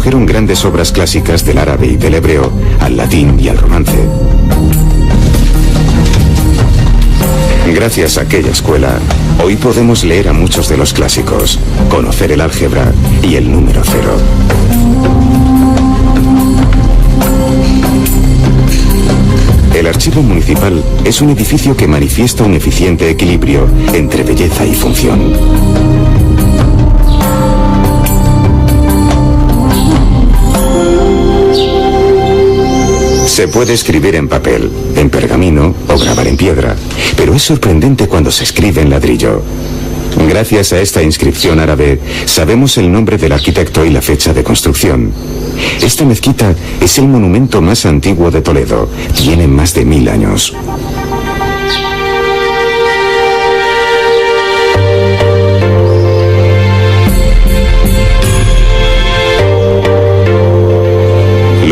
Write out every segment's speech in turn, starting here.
tradujeron grandes obras clásicas del árabe y del hebreo al latín y al romance. Gracias a aquella escuela, hoy podemos leer a muchos de los clásicos, conocer el álgebra y el número cero. El Archivo Municipal es un edificio que manifiesta un eficiente equilibrio entre belleza y función. Se puede escribir en papel, en pergamino o grabar en piedra, pero es sorprendente cuando se escribe en ladrillo. Gracias a esta inscripción árabe, sabemos el nombre del arquitecto y la fecha de construcción. Esta mezquita es el monumento más antiguo de Toledo. Tiene más de 1000 años.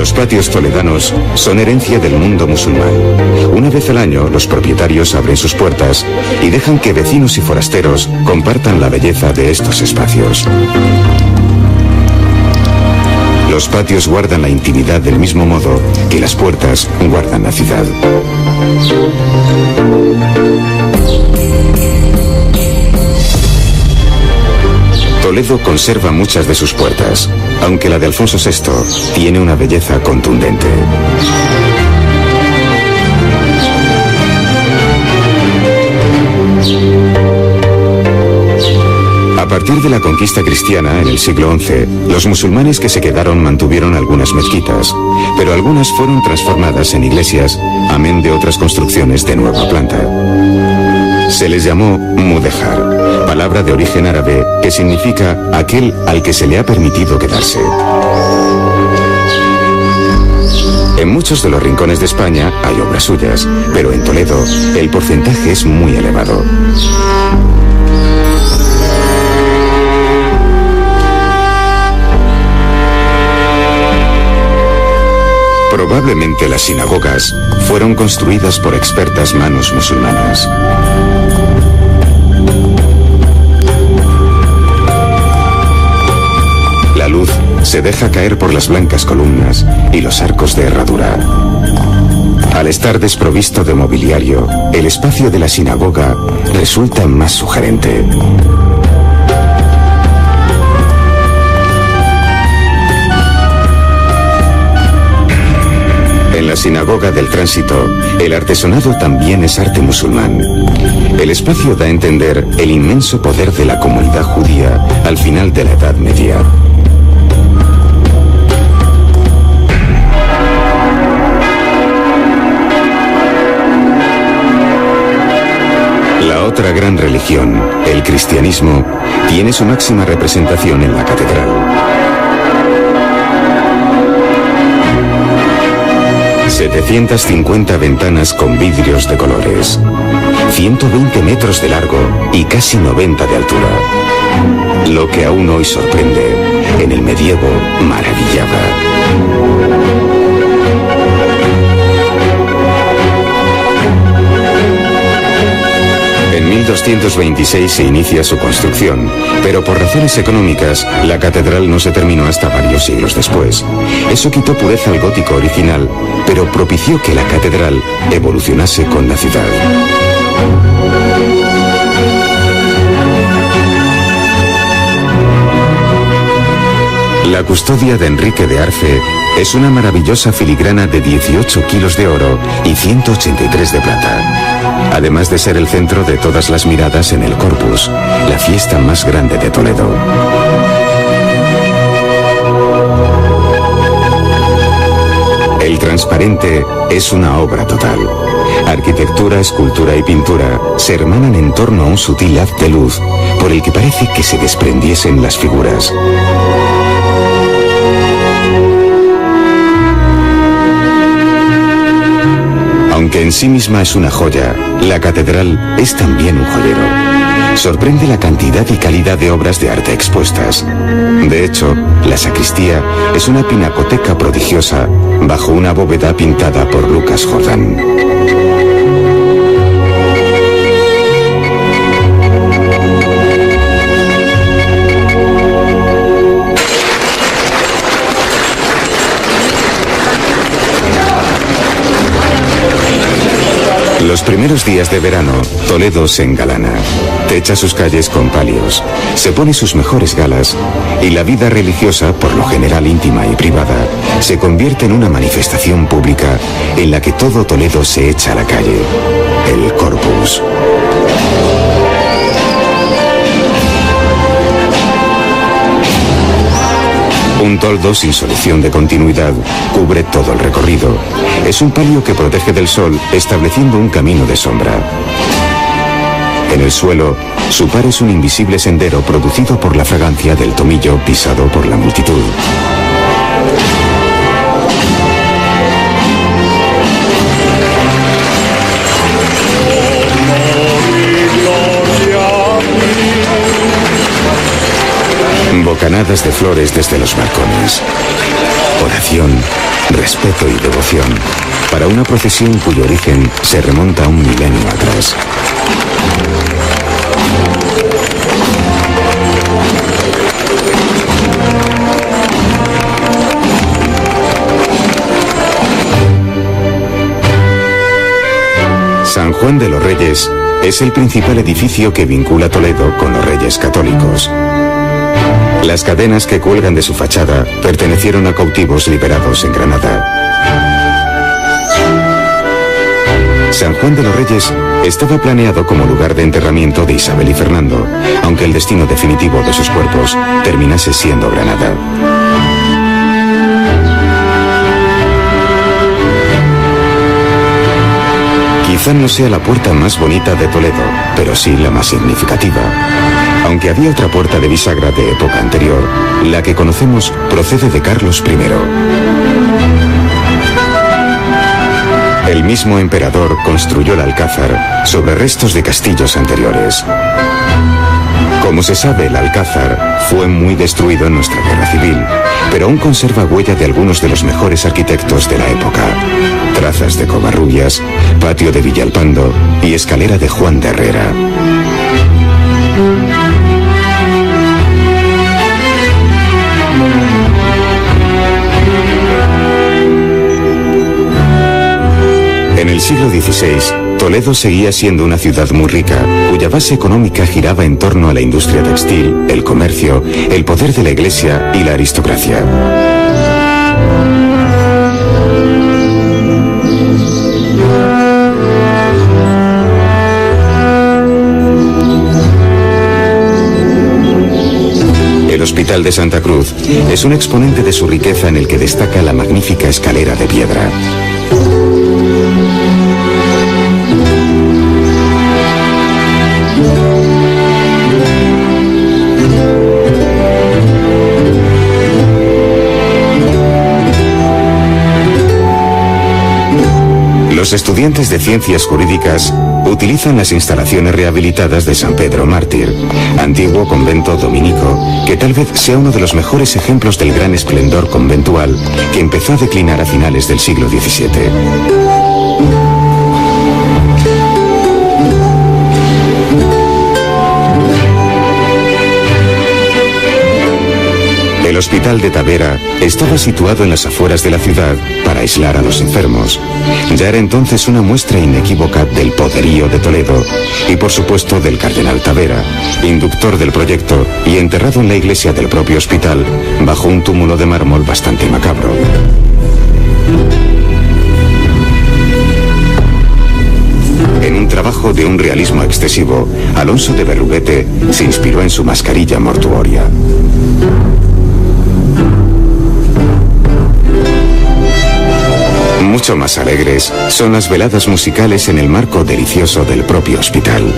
Los patios toledanos son herencia del mundo musulmán. Una vez al año, los propietarios abren sus puertas y dejan que vecinos y forasteros compartan la belleza de estos espacios. Los patios guardan la intimidad del mismo modo que las puertas guardan la ciudad. Toledo conserva muchas de sus puertas, aunque la de Alfonso VI tiene una belleza contundente. A partir de la conquista cristiana en el siglo XI, los musulmanes que se quedaron mantuvieron algunas mezquitas, pero algunas fueron transformadas en iglesias, amén de otras construcciones de nueva planta. Se les llamó mudéjar, palabra de origen árabe que significa aquel al que se le ha permitido quedarse. En muchos de los rincones de España hay obras suyas, pero en Toledo el porcentaje es muy elevado. Probablemente las sinagogas fueron construidas por expertas manos musulmanas. La luz se deja caer por las blancas columnas y los arcos de herradura. Al estar desprovisto de mobiliario, el espacio de la sinagoga resulta más sugerente. En la sinagoga del Tránsito, el artesonado también es arte musulmán. El espacio da a entender el inmenso poder de la comunidad judía al final de la Edad Media. La otra gran religión, el cristianismo, tiene su máxima representación en la catedral. 750 ventanas con vidrios de colores, 120 metros de largo y casi 90 de altura. Lo que aún hoy sorprende, en el medievo maravillaba. En 1226 se inicia su construcción, pero por razones económicas, la catedral no se terminó hasta varios siglos después. Eso quitó pureza al gótico original, pero propició que la catedral evolucionase con la ciudad. La custodia de Enrique de Arce es una maravillosa filigrana de 18 kilos de oro y 183 de plata. Además de ser el centro de todas las miradas en el Corpus, la fiesta más grande de Toledo. El transparente es una obra total. Arquitectura, escultura y pintura se hermanan en torno a un sutil haz de luz por el que parece que se desprendiesen las figuras. Aunque en sí misma es una joya, la catedral es también un joyero. Sorprende la cantidad y calidad de obras de arte expuestas. De hecho, la sacristía es una pinacoteca prodigiosa bajo una bóveda pintada por Lucas Jordán. primeros días de verano, Toledo se engalana. Techa sus calles con palios, se pone sus mejores galas y la vida religiosa, por lo general íntima y privada, se convierte en una manifestación pública en la que todo Toledo se echa a la calle. El Corpus. Un toldo sin solución de continuidad cubre todo el recorrido. Es un palio que protege del sol, estableciendo un camino de sombra. En el suelo, su par es un invisible sendero producido por la fragancia del tomillo pisado por la multitud. Bocanadas de flores desde los balcones. Oración, respeto y devoción para una procesión cuyo origen se remonta a un milenio atrás. San Juan de los Reyes es el principal edificio que vincula Toledo con los Reyes Católicos. Las cadenas que cuelgan de su fachada pertenecieron a cautivos liberados en Granada. San Juan de los Reyes estaba planeado como lugar de enterramiento de Isabel y Fernando, aunque el destino definitivo de sus cuerpos terminase siendo Granada. Quizá no sea la puerta más bonita de Toledo, pero sí la más significativa. Aunque había otra puerta de bisagra de época anterior, la que conocemos procede de Carlos I. El mismo emperador construyó el Alcázar sobre restos de castillos anteriores. Como se sabe, el Alcázar fue muy destruido en nuestra guerra civil, pero aún conserva huella de algunos de los mejores arquitectos de la época. Trazas de Covarrubias, patio de Villalpando y escalera de Juan de Herrera. En el siglo XVI, Toledo seguía siendo una ciudad muy rica, cuya base económica giraba en torno a la industria textil, el comercio, el poder de la iglesia y la aristocracia. El Hospital de Santa Cruz es un exponente de su riqueza en el que destaca la magnífica escalera de piedra. Los estudiantes de ciencias jurídicas utilizan las instalaciones rehabilitadas de San Pedro Mártir, antiguo convento dominico, que tal vez sea uno de los mejores ejemplos del gran esplendor conventual que empezó a declinar a finales del siglo XVII. El Hospital de Tavera estaba situado en las afueras de la ciudad para aislar a los enfermos. Ya era entonces una muestra inequívoca del poderío de Toledo y por supuesto del cardenal Tavera, inductor del proyecto y enterrado en la iglesia del propio hospital bajo un túmulo de mármol bastante macabro. En un trabajo de un realismo excesivo, Alonso de Berruguete se inspiró en su mascarilla mortuoria. Mucho más alegres son las veladas musicales en el marco delicioso del propio hospital.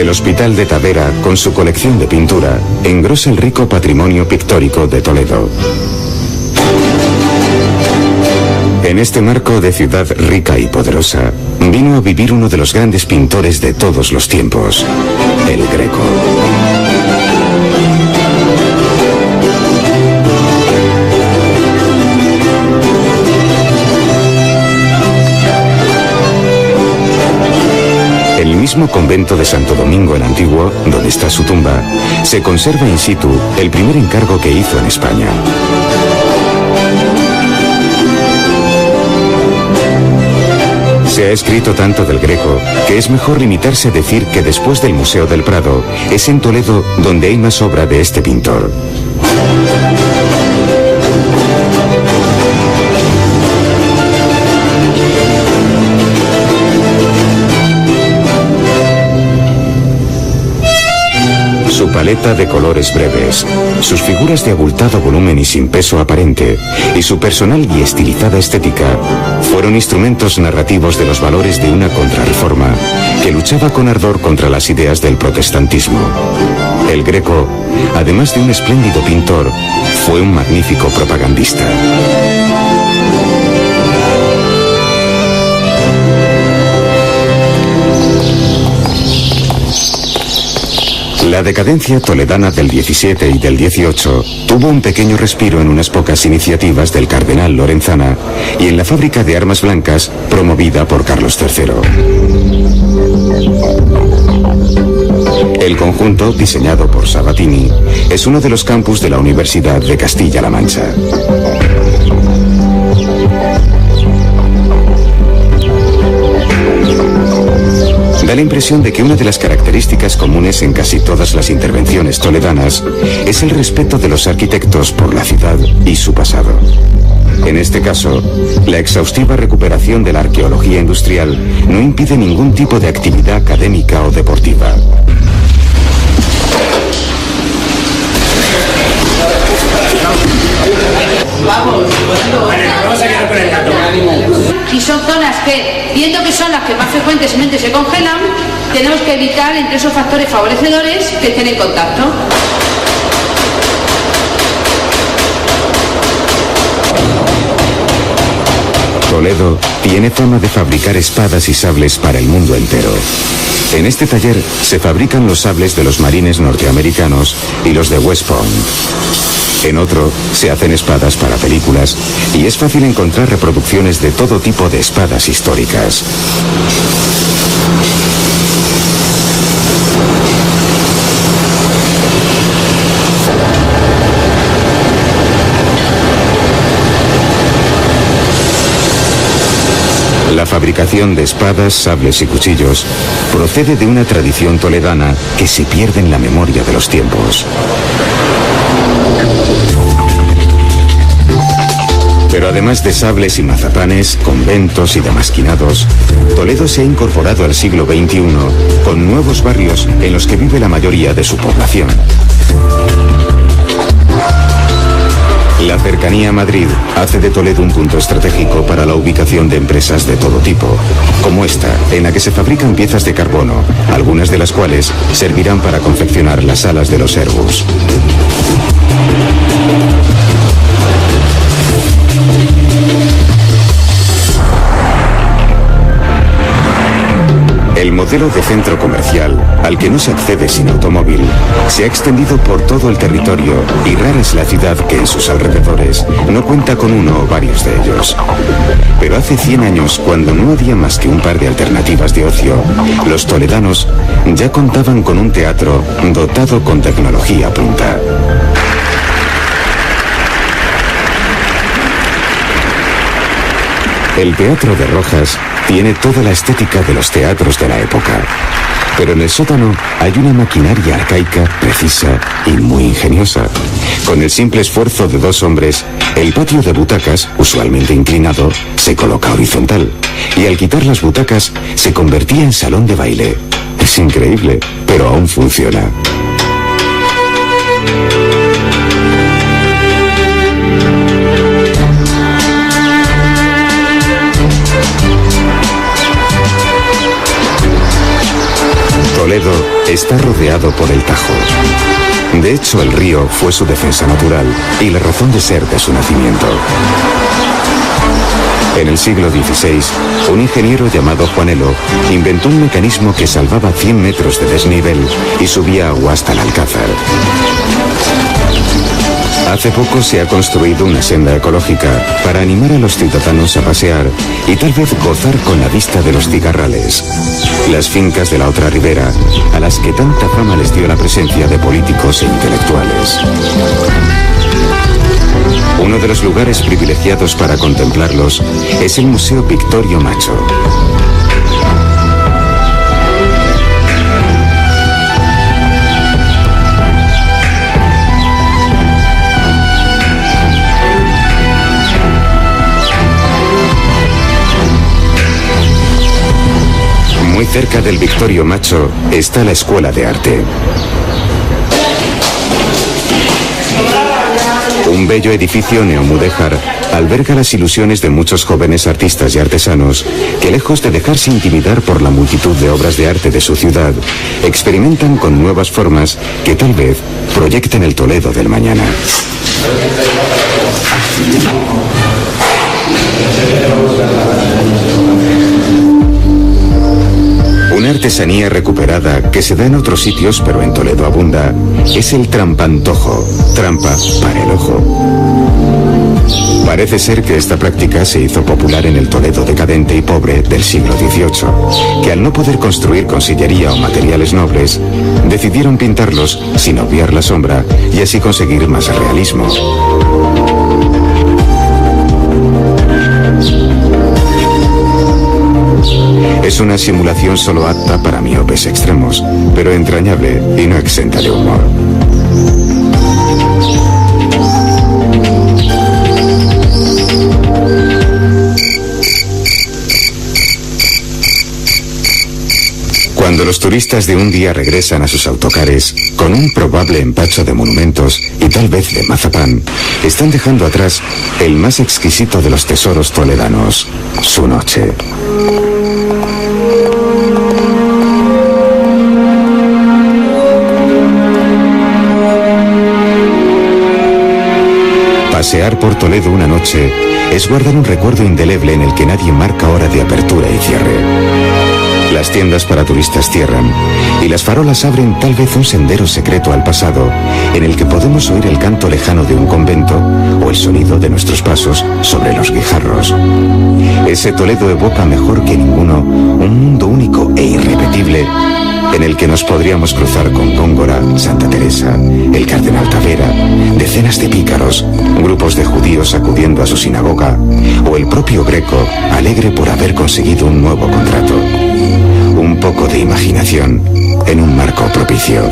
El Hospital de Tavera, con su colección de pintura, engrosa el rico patrimonio pictórico de Toledo. En este marco de ciudad rica y poderosa, vino a vivir uno de los grandes pintores de todos los tiempos, el Greco. mismo convento de Santo Domingo el Antiguo, donde está su tumba, se conserva in situ el primer encargo que hizo en España. Se ha escrito tanto del Greco que es mejor limitarse a decir que después del Museo del Prado es en Toledo donde hay más obra de este pintor. Su paleta de colores breves, sus figuras de abultado volumen y sin peso aparente, y su personal y estilizada estética, fueron instrumentos narrativos de los valores de una contrarreforma que luchaba con ardor contra las ideas del protestantismo. El Greco, además de un espléndido pintor, fue un magnífico propagandista. La decadencia toledana del 17 y del 18 tuvo un pequeño respiro en unas pocas iniciativas del cardenal Lorenzana y en la fábrica de armas blancas promovida por Carlos III. El conjunto, diseñado por Sabatini, es uno de los campus de la Universidad de Castilla-La Mancha. Da la impresión de que una de las características comunes en casi todas las intervenciones toledanas es el respeto de los arquitectos por la ciudad y su pasado. En este caso, la exhaustiva recuperación de la arqueología industrial no impide ningún tipo de actividad académica o deportiva. Y son zonas que, viendo que son las que más frecuentemente se congelan, tenemos que evitar entre esos factores favorecedores que estén en contacto. Toledo tiene fama de fabricar espadas y sables para el mundo entero. En este taller se fabrican los sables de los marines norteamericanos y los de West Point. En otro se hacen espadas para películas y es fácil encontrar reproducciones de todo tipo de espadas históricas. La fabricación de espadas, sables y cuchillos procede de una tradición toledana que se pierde en la memoria de los tiempos. Pero además de sables y mazapanes, conventos y damasquinados, Toledo se ha incorporado al siglo XXI con nuevos barrios en los que vive la mayoría de su población. La cercanía a Madrid hace de Toledo un punto estratégico para la ubicación de empresas de todo tipo, como esta, en la que se fabrican piezas de carbono, algunas de las cuales servirán para confeccionar las alas de los Airbus. El modelo de centro comercial, al que no se accede sin automóvil, se ha extendido por todo el territorio y rara es la ciudad que en sus alrededores no cuenta con uno o varios de ellos. Pero hace 100 años, cuando no había más que un par de alternativas de ocio, los toledanos ya contaban con un teatro dotado con tecnología punta. El Teatro de Rojas tiene toda la estética de los teatros de la época, pero en el sótano hay una maquinaria arcaica, precisa y muy ingeniosa. Con el simple esfuerzo de 2 hombres, el patio de butacas, usualmente inclinado, se coloca horizontal, y al quitar las butacas se convertía en salón de baile. Es increíble, pero aún funciona. Toledo está rodeado por el Tajo. De hecho, el río fue su defensa natural y la razón de ser de su nacimiento. En el siglo XVI, un ingeniero llamado Juanelo inventó un mecanismo que salvaba 100 metros de desnivel y subía agua hasta el Alcázar. Hace poco se ha construido una senda ecológica para animar a los ciudadanos a pasear y tal vez gozar con la vista de los cigarrales, las fincas de la otra ribera, a las que tanta fama les dio la presencia de políticos e intelectuales. Uno de los lugares privilegiados para contemplarlos es el Museo Victorio Macho. Muy cerca del Victorio Macho está la Escuela de Arte. Un bello edificio neomudéjar alberga las ilusiones de muchos jóvenes artistas y artesanos que, lejos de dejarse intimidar por la multitud de obras de arte de su ciudad, experimentan con nuevas formas que tal vez proyecten el Toledo del mañana. Una artesanía recuperada que se da en otros sitios pero en Toledo abunda es el trampantojo, trampa para el ojo. Parece ser que esta práctica se hizo popular en el Toledo decadente y pobre del siglo XVIII, que al no poder construir con sillería o materiales nobles, decidieron pintarlos sin obviar la sombra y así conseguir más realismo. Es una simulación solo apta para miopes extremos, pero entrañable y no exenta de humor. Cuando los turistas de un día regresan a sus autocares con un probable empacho de monumentos y tal vez de mazapán, están dejando atrás el más exquisito de los tesoros toledanos, su noche. Pasear por Toledo una noche es guardar un recuerdo indeleble en el que nadie marca hora de apertura y cierre. Las tiendas para turistas cierran y las farolas abren tal vez un sendero secreto al pasado en el que podemos oír el canto lejano de un convento o el sonido de nuestros pasos sobre los guijarros. Ese Toledo evoca mejor que ninguno un mundo único e irrepetible en el que nos podríamos cruzar con Góngora, Santa Teresa, el Cardenal Tavera, decenas de pícaros, grupos de judíos acudiendo a su sinagoga, o el propio Greco, alegre por haber conseguido un nuevo contrato. Un poco de imaginación en un marco propicio.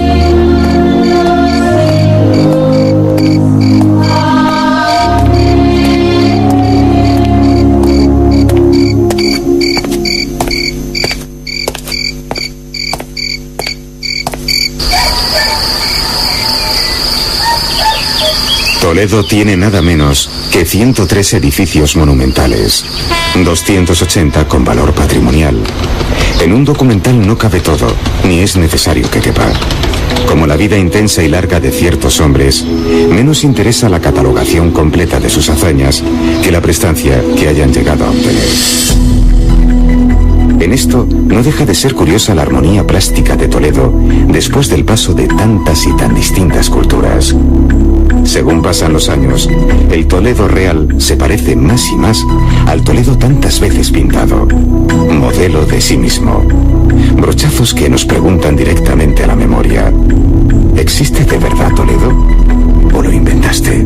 Toledo tiene nada menos que 103 edificios monumentales, 280 con valor patrimonial. En un documental no cabe todo, ni es necesario que quepa. Como la vida intensa y larga de ciertos hombres, menos interesa la catalogación completa de sus hazañas que la prestancia que hayan llegado a obtener. En esto no deja de ser curiosa la armonía plástica de Toledo después del paso de tantas y tan distintas culturas. Según pasan los años, el Toledo real se parece más y más al Toledo tantas veces pintado, modelo de sí mismo. Brochazos que nos preguntan directamente a la memoria: ¿existe de verdad Toledo o lo inventaste?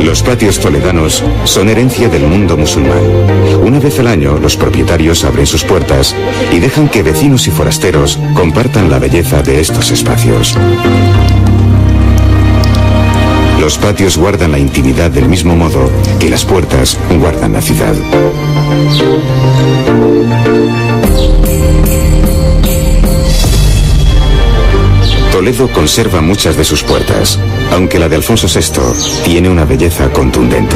Los patios toledanos son herencia del mundo musulmán. Una vez al año, los propietarios abren sus puertas y dejan que vecinos y forasteros compartan la belleza de estos espacios. Los patios guardan la intimidad del mismo modo que las puertas guardan la ciudad. Toledo conserva muchas de sus puertas, aunque la de Alfonso VI tiene una belleza contundente.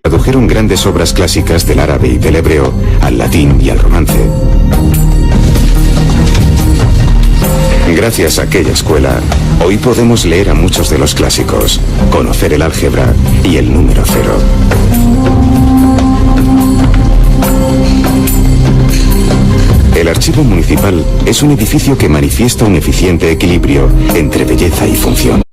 Tradujeron grandes obras clásicas del árabe y del hebreo al latín y al romance. Gracias a aquella escuela, hoy podemos leer a muchos de los clásicos, conocer el álgebra y el número cero. El Archivo Municipal es un edificio que manifiesta un eficiente equilibrio entre belleza y función.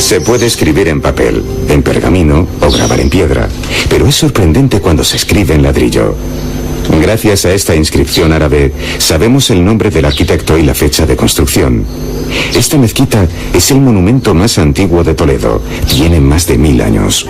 Se puede escribir en papel, en pergamino o grabar en piedra, pero es sorprendente cuando se escribe en ladrillo. Gracias a esta inscripción árabe, sabemos el nombre del arquitecto y la fecha de construcción. Esta mezquita es el monumento más antiguo de Toledo, tiene más de 1000 años.